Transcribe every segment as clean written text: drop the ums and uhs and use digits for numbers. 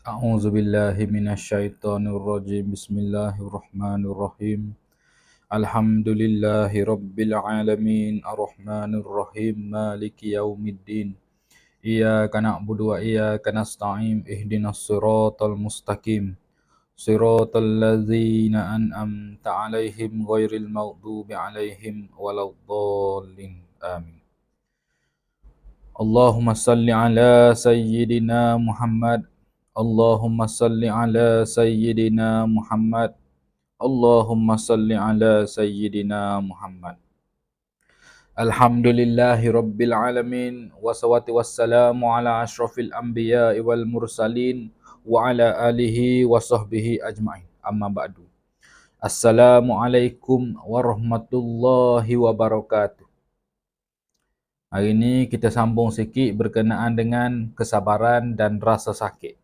A'udzu billahi minasyaitonir rajim. Bismillahirrahmanirrahim. Alhamdulillahi rabbil alamin. Arrahmanir rahim. Maliki yaumiddin. Iyyaka na'budu wa iyyaka nasta'in. Ihdinas siratal mustaqim. Siratal ladzina an'amta 'alaihim ghairil maghdubi 'alaihim waladdallin. Amin. Allahumma salli ala sayyidina Muhammad. Allahumma salli ala sayyidina Muhammad. Allahumma salli ala sayyidina Muhammad. Alhamdulillahi rabbil alamin. Wassalatu wassalamu ala ashrafil anbiya wal mursalin wa ala alihi wa sahbihi ajma'in. Amma ba'du. Assalamualaikum warahmatullahi wabarakatuh. Hari ini kita sambung sikit berkenaan dengan kesabaran dan rasa sakit.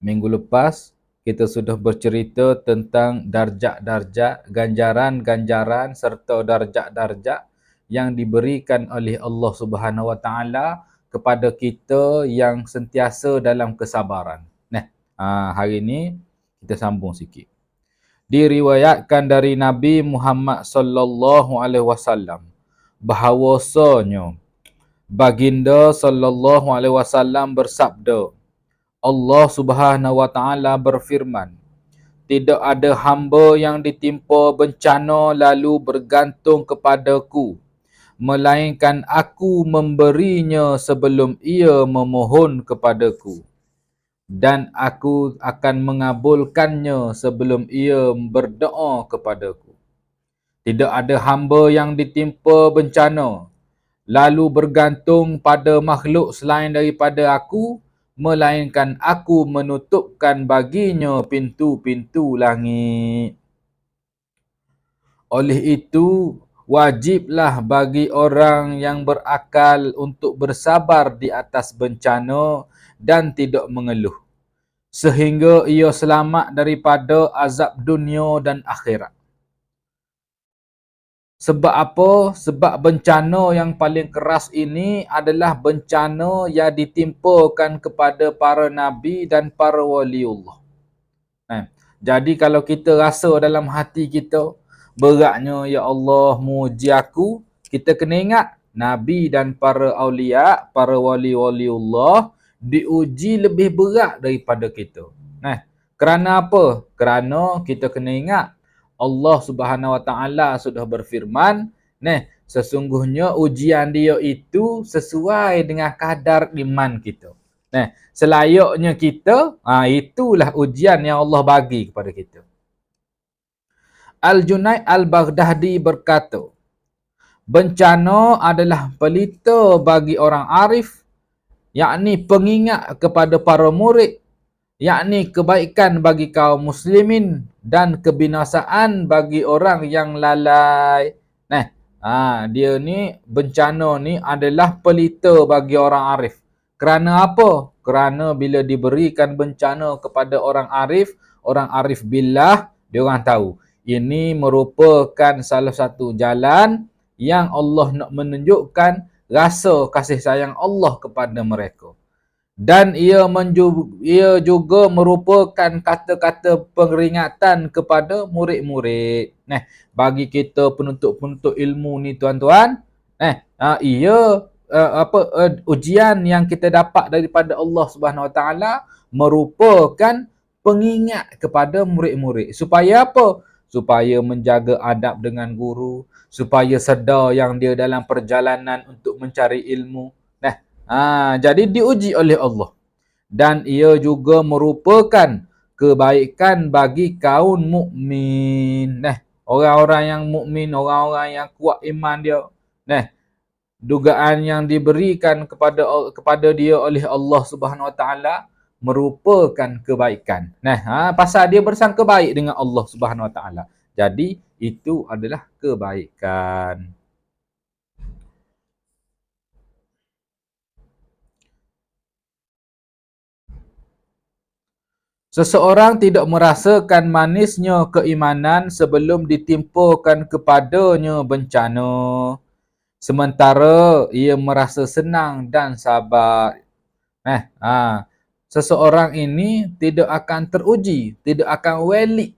Minggu lepas, kita sudah bercerita tentang darjat-darjat, ganjaran-ganjaran serta darjat-darjat yang diberikan oleh Allah Subhanahu Wa Taala kepada kita yang sentiasa dalam kesabaran. Hari ini kita sambung sikit. Diriwayatkan dari Nabi Muhammad sallallahu alaihi wasallam bahawasanya baginda sallallahu alaihi wasallam bersabda, Allah Subhanahu wa taala berfirman, tidak ada hamba yang ditimpa bencana lalu bergantung kepadaku, melainkan aku memberinya sebelum ia memohon kepadaku, dan aku akan mengabulkannya sebelum ia berdoa kepadaku. Tidak ada hamba yang ditimpa bencana lalu bergantung pada makhluk selain daripada aku, melainkan aku menutupkan baginya pintu-pintu langit. Oleh itu, wajiblah bagi orang yang berakal untuk bersabar di atas bencana dan tidak mengeluh, sehingga ia selamat daripada azab dunia dan akhirat. Sebab apa? Sebab bencana yang paling keras ini adalah bencana yang ditimpakan kepada para nabi dan para waliullah. Jadi kalau kita rasa dalam hati kita, beratnya ya Allah muji aku, kita kena ingat nabi dan para awliya, para wali-waliullah diuji lebih berat daripada kita. Kerana apa? Kerana kita kena ingat Allah Subhanahu Wa Taala sudah berfirman, sesungguhnya ujian dia itu sesuai dengan kadar iman kita. Selayaknya kita, itulah ujian yang Allah bagi kepada kita. Al-Junaid Al-Baghdadi berkata, bencana adalah pelita bagi orang arif, yakni pengingat kepada para murid, yakni kebaikan bagi kaum muslimin dan kebinasaan bagi orang yang lalai. Dia ni bencana ni adalah pelita bagi orang arif. Kerana apa? Kerana bila diberikan bencana kepada orang arif billah, dia orang tahu ini merupakan salah satu jalan yang Allah nak menunjukkan rasa kasih sayang Allah kepada mereka. Dan ia juga merupakan kata-kata peringatan kepada murid-murid. Bagi kita penuntut-penuntut ilmu ni tuan-tuan, ujian yang kita dapat daripada Allah Subhanahu Wa Taala merupakan pengingat kepada murid-murid. Supaya apa? Supaya menjaga adab dengan guru, supaya sedar yang dia dalam perjalanan untuk mencari ilmu. Jadi diuji oleh Allah. Dan ia juga merupakan kebaikan bagi kaum mukmin. Orang-orang yang mukmin, orang-orang yang kuat iman dia. Dugaan yang diberikan kepada dia oleh Allah Subhanahu Wa Taala merupakan kebaikan. Pasal dia bersangka baik dengan Allah Subhanahu Wa Taala. Jadi itu adalah kebaikan. Seseorang tidak merasakan manisnya keimanan sebelum ditimpakan kepadanya bencana, sementara ia merasa senang dan sabar. seseorang ini tidak akan teruji, tidak akan valid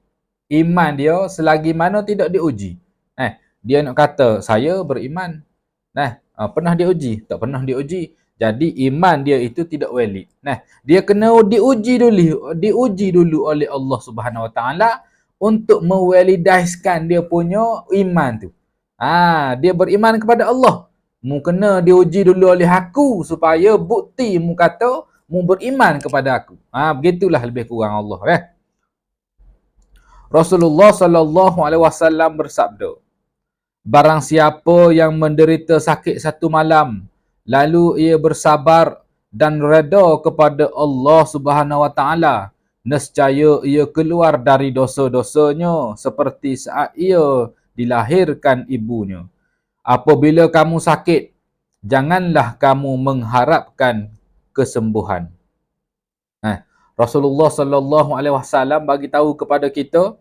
iman dia selagi mana tidak diuji. Dia nak kata saya beriman. Pernah diuji? Tak pernah diuji. Jadi iman dia itu tidak valid. Dia kena diuji dulu oleh Allah Subhanahu Wa Taala untuk mewalidiskan dia punya iman tu. Dia beriman kepada Allah. Mu kena diuji dulu oleh aku supaya bukti mu kata mu beriman kepada aku. Begitulah lebih kurang Allah. Rasulullah sallallahu alaihi wasallam bersabda, barang siapa yang menderita sakit satu malam, lalu ia bersabar dan reda kepada Allah Subhanahu Wa Taala, nescaya ia keluar dari dosa-dosanya seperti saat ia dilahirkan ibunya. Apabila kamu sakit, janganlah kamu mengharapkan kesembuhan. Rasulullah sallallahu alaihi wasallam bagi tahu kepada kita,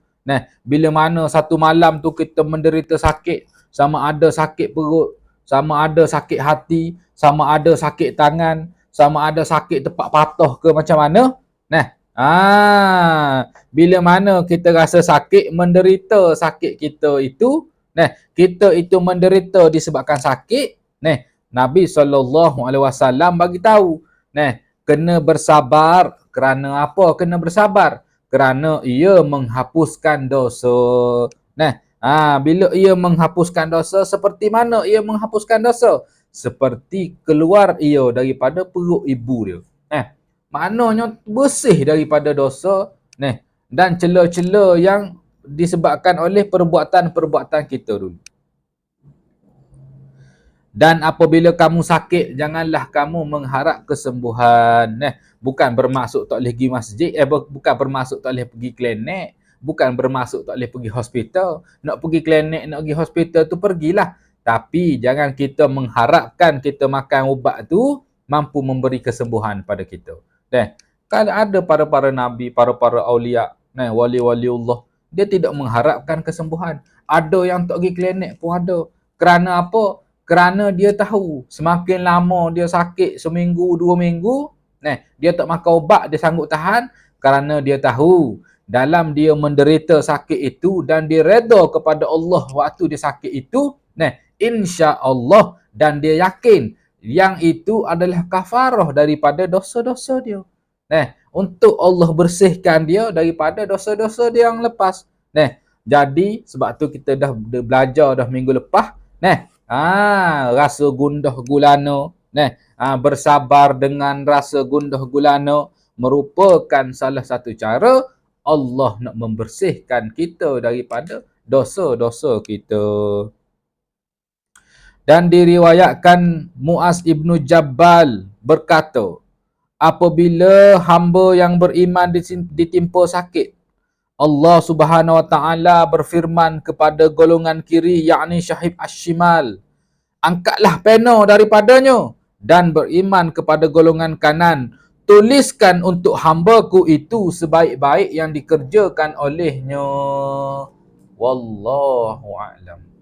bila mana satu malam tu kita menderita sakit, sama ada sakit perut, sama ada sakit hati, sama ada sakit tangan, sama ada sakit tempat patah ke macam mana, bila mana kita rasa sakit, menderita sakit kita itu, kita itu menderita disebabkan sakit, Nabi sallallahu alaihi wasallam bagi tahu, kena bersabar. Kerana apa kena bersabar? Kerana ia menghapuskan dosa. Bila ia menghapuskan dosa, seperti mana ia menghapuskan dosa? Seperti keluar ia daripada perut ibu dia. Maknanya bersih daripada dosa, dan cela-cela yang disebabkan oleh perbuatan-perbuatan kita dulu. Dan apabila kamu sakit, janganlah kamu mengharap kesembuhan. Bukan bermaksud tak boleh pergi masjid, bukan bermaksud tak boleh pergi klinik, bukan bermaksud tak boleh pergi hospital. Nak pergi klinik, nak pergi hospital tu pergilah. Tapi jangan kita mengharapkan kita makan ubat tu mampu memberi kesembuhan pada kita. Kalau ada para nabi, para aulia, wali-waliullah, dia tidak mengharapkan kesembuhan. Ada yang tak pergi klinik pun ada. Kerana apa? Kerana dia tahu semakin lama dia sakit, seminggu, 2 minggu, dia tak makan ubat, dia sanggup tahan. Kerana dia tahu dalam dia menderita sakit itu dan dia reda kepada Allah waktu dia sakit itu, insya-Allah, dan dia yakin yang itu adalah kafarah daripada dosa-dosa dia. Untuk Allah bersihkan dia daripada dosa-dosa dia yang lepas. Jadi sebab tu kita dah belajar dah minggu lepas, rasa gundah gulana, bersabar dengan rasa gundah gulana merupakan salah satu cara Allah nak membersihkan kita daripada dosa-dosa kita. Dan diriwayatkan Muaz ibnu Jabal berkata, apabila hamba yang beriman ditimpa sakit, Allah Subhanahu Wa Taala berfirman kepada golongan kiri, yakni Syahib Asy-Syimal, angkatlah pena daripadanya dan beriman kepada golongan kanan. Tuliskan untuk hamba-Ku itu sebaik-baik yang dikerjakan olehnya. Wallahu a'lam.